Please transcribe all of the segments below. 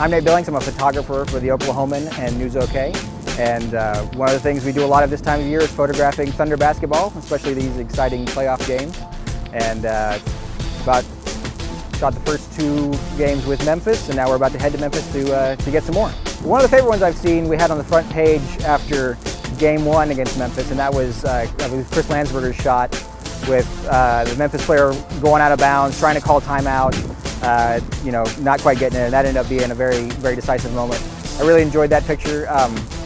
I'm Nate Billings. I'm a photographer for the Oklahoman and NewsOK. And one of the things we do a lot of this time of year is photographing Thunder basketball, especially these exciting playoff games. And shot the first 2 games with Memphis, and now we're about to head to Memphis to get some more. One of the favorite ones I've seen we had on the front page after game 1 against Memphis, and that was Chris Landsberger's shot with the Memphis player going out of bounds, trying to call timeout, not quite getting it, and that ended up being a very, very decisive moment. I really enjoyed that picture.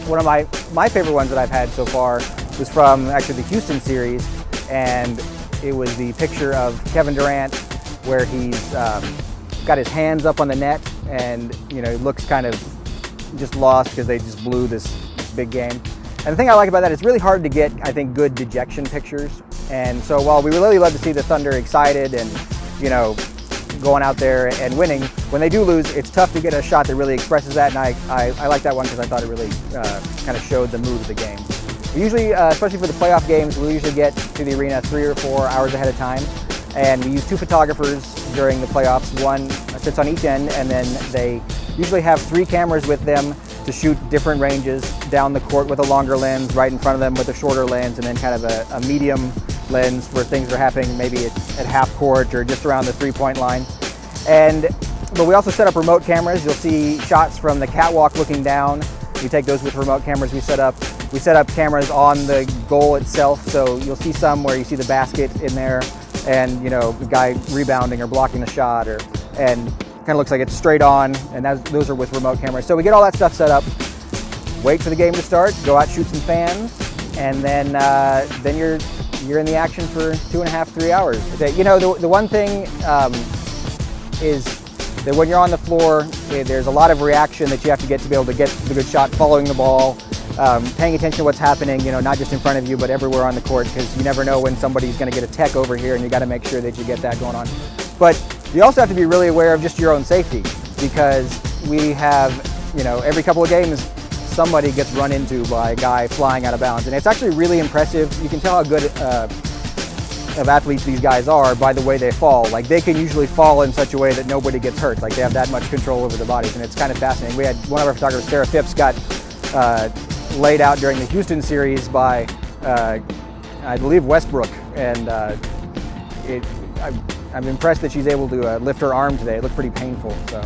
One of my favorite ones that I've had so far was from actually the Houston series, and it was the picture of Kevin Durant where he's got his hands up on the net, and he looks kind of just lost because they just blew this big game. And the thing I like about that, it's really hard to get, I think, good dejection pictures. And so while we really love to see the Thunder excited and going out there and winning, when they do lose, it's tough to get a shot that really expresses that, and I like that one because I thought it really kind of showed the mood of the game. We usually, especially for the playoff games, we usually get to the arena 3 or 4 hours ahead of time, and we use 2 photographers during the playoffs. One sits on each end, and then they usually have 3 cameras with them to shoot different ranges down the court with a longer lens, right in front of them with a shorter lens, and then kind of a medium lens where things are happening maybe at half court or just around the 3-point line. But we also set up remote cameras. You'll see shots from the catwalk looking down. We take those with remote cameras we set up. We set up cameras on the goal itself, so you'll see some where you see the basket in there and the guy rebounding or blocking the shot, and kind of looks like it's straight on, and those are with remote cameras. So we get all that stuff set up, wait for the game to start, go out, shoot some fans, and then you're in the action for 2.5, 3 hours. The one thing is that when you're on the floor, there's a lot of reaction that you have to get be able to get the good shot, following the ball, paying attention to what's happening, not just in front of you, but everywhere on the court, because you never know when somebody's going to get a tech over here, and you got to make sure that you get that going on. But you also have to be really aware of just your own safety, because we have, every couple of games, somebody gets run into by a guy flying out of bounds. And it's actually really impressive. You can tell how good of athletes these guys are by the way they fall. Like, they can usually fall in such a way that nobody gets hurt. Like, they have that much control over their bodies, and it's kind of fascinating. We had one of our photographers, Sarah Phipps, got laid out during the Houston series by, I believe, Westbrook, and I'm impressed that she's able to lift her arm today. It looked pretty painful. So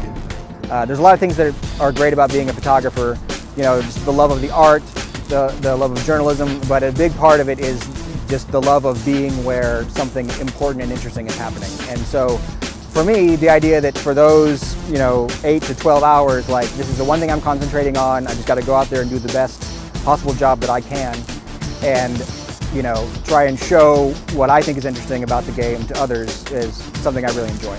there's a lot of things that are great about being a photographer. Just the love of the art, the love of journalism, but a big part of it is just the love of being where something important and interesting is happening. And so for me, the idea that for those 8 to 12 hours, like, this is the one thing I'm concentrating on, I just got to go out there and do the best possible job that I can, and try and show what I think is interesting about the game to others is something I really enjoy.